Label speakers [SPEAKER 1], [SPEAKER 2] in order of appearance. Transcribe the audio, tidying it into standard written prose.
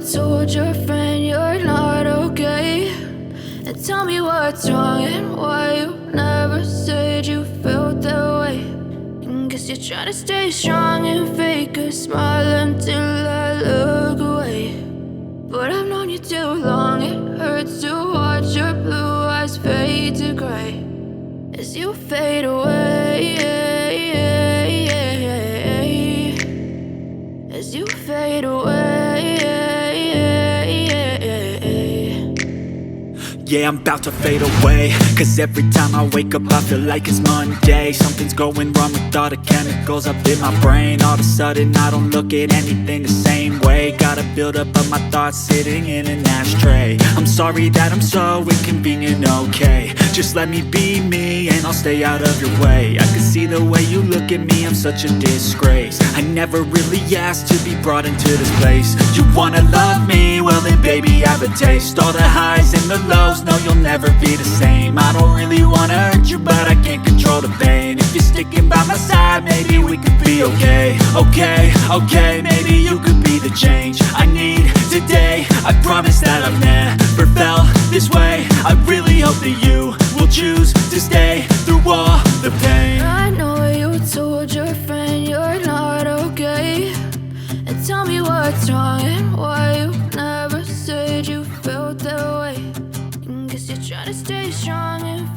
[SPEAKER 1] told your friend you're not okay, and tell me what's wrong and why you never said you felt that way. And guess you're trying to stay strong and fake a smile until I look away. But I've known you too long, it hurts to watch your blue eyes fade to gray as you fade away, as you fade away.
[SPEAKER 2] Yeah, I'm about to fade away, cause every time I wake up I feel like it's Monday. Something's going wrong with all the chemicals up in my brain. All of a sudden I don't look at anything the same way. Gotta build up of my thoughts sitting in an ashtray. I'm sorry that I'm so inconvenient, okay. Just let me be me and I'll stay out of your way. I can see the way you look at me, I'm such a disgrace. I never really asked to be brought into this place. You wanna love me? Well then baby have a taste. All the highs and the lows, no, you'll never be the same. I don't really wanna hurt you, but I can't control the pain. If you're sticking by my side, maybe we could be okay. Okay, maybe you could be the change I need today. I promise that I've never felt this way. I really hope that you will choose to stay through all the pain.
[SPEAKER 1] I know you told your friend you're not okay, and tell me what's wrong and why you never said you felt that way. Guess you're trying to stay strong and